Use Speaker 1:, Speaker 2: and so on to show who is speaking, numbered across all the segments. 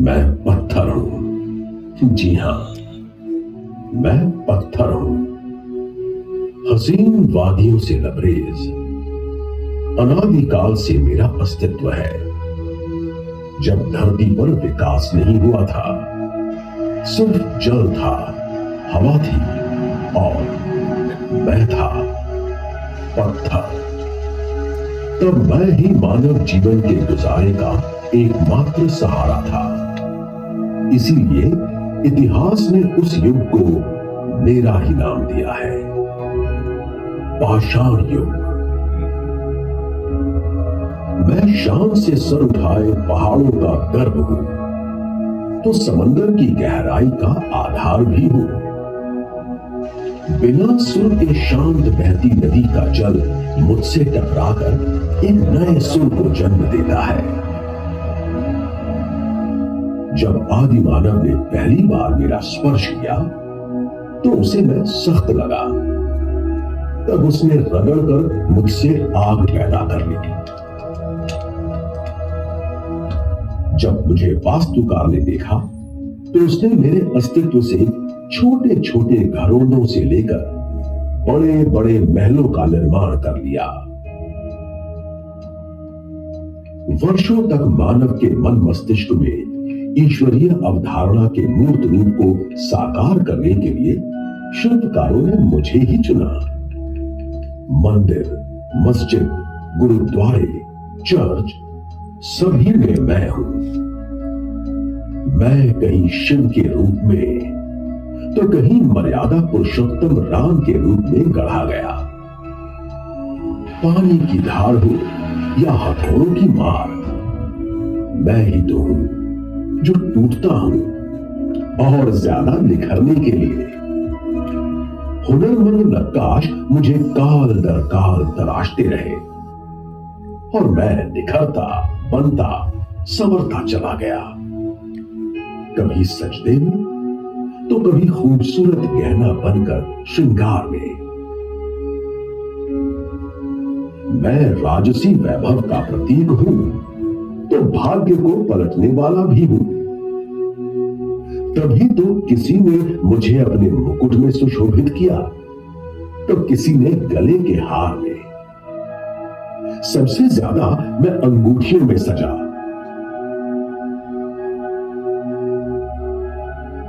Speaker 1: मैं पत्थर हूं। जी हां, मैं पत्थर हूं। हसीन वादियों से लबरेज अनादिकाल से मेरा अस्तित्व है। जब धरती पर विकास नहीं हुआ था, सिर्फ जल था, हवा थी और मैं था पत्थर। तब मैं ही मानव जीवन के गुजारे का एकमात्र सहारा था। इसीलिए इतिहास ने उस युग को मेरा ही नाम दिया है, पाषाण युग। मैं शान से सर उठाए पहाड़ों का गर्व हूं, तो समंदर की गहराई का आधार भी हूं। बिना सुर के शांत बहती नदी का जल मुझसे टकराकर एक नए सुर को जन्म देता है। जब आदि मानव ने पहली बार मेरा स्पर्श किया, तो उसे मैं सख्त लगा। तब उसने रगड़कर मुझसे आग पैदा कर ली। जब मुझे वास्तुकार ने देखा, तो उसने मेरे अस्तित्व से छोटे छोटे घरोंदों से लेकर बड़े बड़े महलों का निर्माण कर लिया। वर्षों तक मानव के मन मस्तिष्क में ईश्वरीय अवधारणा के मूर्त रूप को साकार करने के लिए शिल्पकारों ने मुझे ही चुना। मंदिर, मस्जिद, गुरुद्वारे, चर्च, सभी में मैं हूं। मैं कहीं शिव के रूप में, तो कहीं मर्यादा पुरुषोत्तम राम के रूप में गढ़ा गया। पानी की धार हो या हथौड़ों की मार, मैं ही तो हूं जो टूटता हूं और ज्यादा निखरने के लिए। हुनरमंद नक्काश मुझे काल दर काल तराशते रहे और मैं निखरता, बनता, संवरता चला गया। कभी सजदे में, तो कभी खूबसूरत गहना बनकर श्रृंगार में। मैं राजसी वैभव का प्रतीक हूं, तो भाग्य को पलटने वाला भी हूं। तभी तो किसी ने मुझे अपने मुकुट में सुशोभित किया, तो किसी ने गले के हार में। सबसे ज्यादा मैं अंगूठियों में सजा।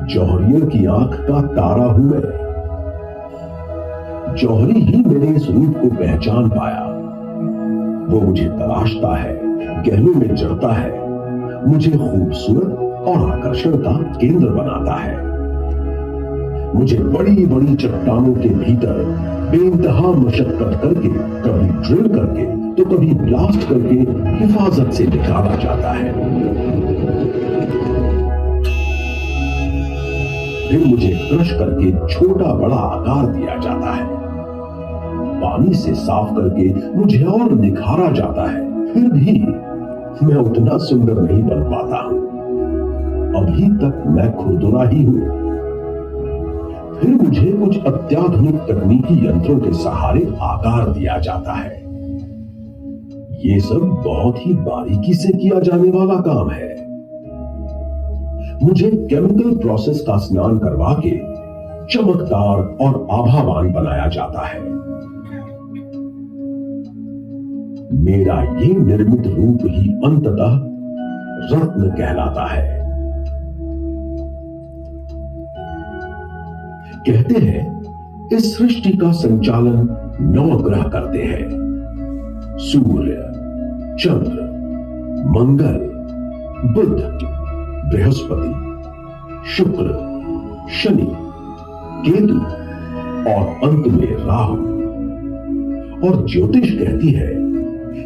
Speaker 1: जौहरियों की आंख का तारा हूं मैं। जौहरी ही मेरे इस रूप को पहचान पाया। वो मुझे तलाशता है, गहलों में जड़ता है, मुझे खूबसूरत और आकर्षण का केंद्र बनाता है। मुझे बड़ी बड़ी चट्टानों के भीतर बेइंतहा मशक्कत करके, कभी ड्रिल करके तो कभी ब्लास्ट करके हिफाजत से निकाला जाता है। फिर मुझे क्रश करके छोटा बड़ा आकार दिया जाता है। पानी से साफ करके मुझे और निखारा जाता है। फिर भी मैं उतना सुंदर नहीं बन पाता हूं। अभी तक मैं खुरदुरा ही हूं। फिर मुझे कुछ अत्याधुनिक तकनीकी यंत्रों के सहारे आकार दिया जाता है। ये सब बहुत ही बारीकी से किया जाने वाला काम है। मुझे केमिकल प्रोसेस का स्नान करवा के चमकदार और आभावान बनाया जाता है। मेरा ये निर्मित रूप ही अंततः रत्न कहलाता है। कहते हैं इस सृष्टि का संचालन 9 ग्रह करते हैं। सूर्य, चंद्र, मंगल, बुध, बृहस्पति, शुक्र, शनि, केतु और अंत में राहु। और ज्योतिष कहती है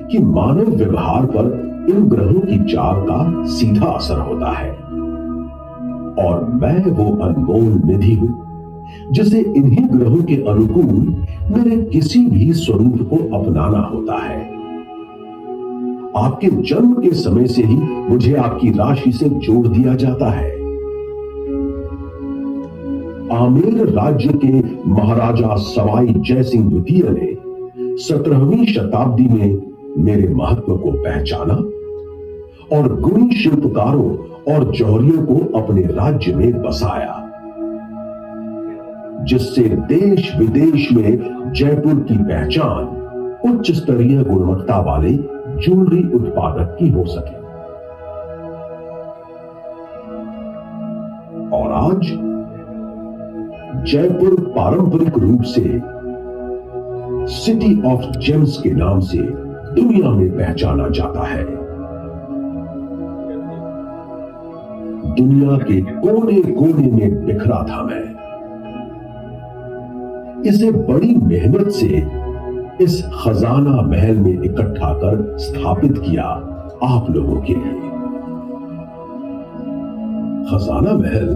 Speaker 1: कि मानव व्यवहार पर इन ग्रहों की चाल का सीधा असर होता है। और मैं वो अनमोल निधि हूं जिसे इन्हीं ग्रहों के अनुकूल मेरे किसी भी स्वरूप को अपनाना होता है। आपके जन्म के समय से ही मुझे आपकी राशि से जोड़ दिया जाता है। आमेर राज्य के महाराजा सवाई जयसिंह द्वितीय ने 17वीं शताब्दी में मेरे महत्व को पहचाना और गुणी शिल्पकारों और जौहरियों को अपने राज्य में बसाया, जिससे देश विदेश में जयपुर की पहचान उच्च स्तरीय गुणवत्ता वाले ज्वेलरी उत्पादक की हो सके। और आज जयपुर पारंपरिक रूप से सिटी ऑफ जेम्स के नाम से दुनिया में पहचाना जाता है। दुनिया के कोने कोने में बिखरा था मैं। इसे बड़ी मेहनत से इस खजाना महल में इकट्ठा कर स्थापित किया आप लोगों के लिए। खजाना महल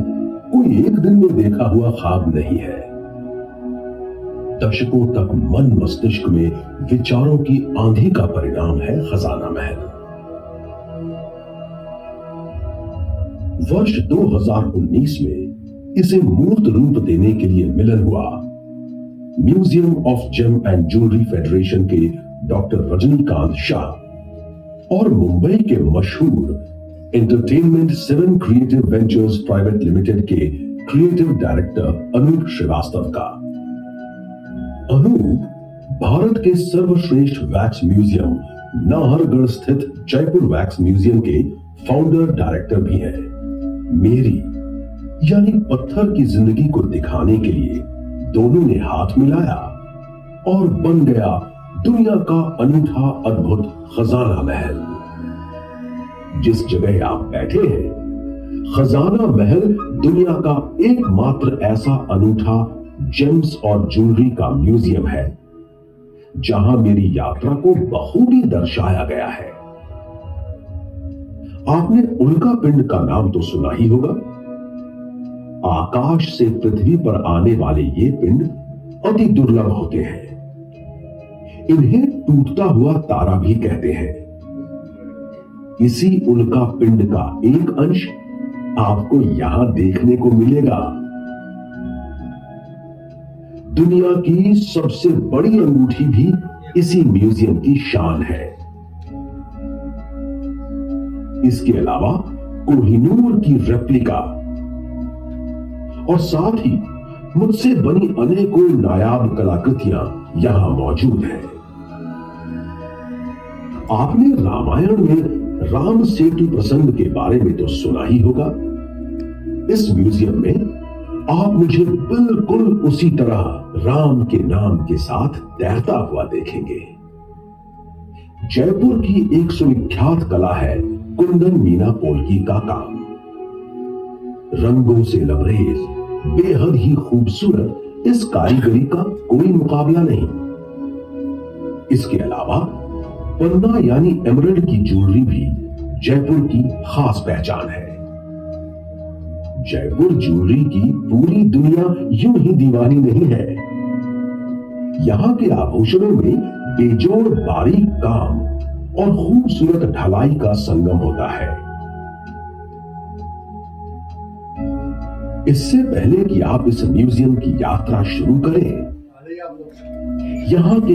Speaker 1: कोई एक दिन में देखा हुआ ख्वाब नहीं है। दशकों तक मन मस्तिष्क में विचारों की आंधी का परिणाम है खजाना महल। वर्ष 2019 में इसे मूर्त रूप देने के लिए मिलन हुआ museum of gem and jewellery federation के डॉक्टर रजनीकांत शाह और मुंबई के मशहूर entertainment 7 creative ventures private limited के क्रिएटिव डायरेक्टर अनूप श्रीवास्तव का। अनूप भारत के सर्वश्रेष्ठ वैक्स म्यूजियम नाहरगढ़ स्थित जयपुर वैक्स म्यूजियम के फाउंडर डायरेक्टर भी हैं। मेरी यानी पत्थर की जिंदगी को दिखाने के लिए दोनों ने हाथ मिलाया और बन गया दुनिया का अनूठा अद्भुत खजाना महल। जिस जगह आप बैठे हैं, खजाना महल दुनिया का एकमात्र ऐसा अनूठा जेम्स और ज्वेलरी का म्यूजियम है जहां मेरी यात्रा को बखूबी दर्शाया गया है। आपने उल्का पिंड का नाम तो सुना ही होगा। आकाश से पृथ्वी पर आने वाले ये पिंड अति दुर्लभ होते हैं। इन्हें टूटता हुआ तारा भी कहते हैं। इसी उल्का पिंड का एक अंश आपको यहां देखने को मिलेगा। दुनिया की सबसे बड़ी अंगूठी भी इसी म्यूजियम की शान है। इसके अलावा कोहिनूर की रेप्लिका और साथ ही मुझसे बनी अनेकों नायाब कलाकृतियां यहां मौजूद हैं। आपने रामायण में राम सेतु प्रसंग के बारे में तो सुना ही होगा। इस म्यूजियम में आप मुझे बिल्कुल उसी तरह राम के नाम के साथ तैरता हुआ देखेंगे। जयपुर की एक सुविख्यात कला है कुंदन मीना पोल्की का काम। रंगों से लबरेज बेहद ही खूबसूरत इस कारीगरी का कोई मुकाबला नहीं। इसके अलावा पन्ना यानी एमरल्ड की ज्वेलरी भी जयपुर की खास पहचान है। जयपुर ज्वेलरी की पूरी दुनिया यूं ही दीवानी नहीं है। यहां के आभूषणों में बेजोड़ बारीक काम और खूबसूरत ढलाई का संगम होता है। इससे पहले कि आप इस म्यूजियम की यात्रा शुरू करें, यहां के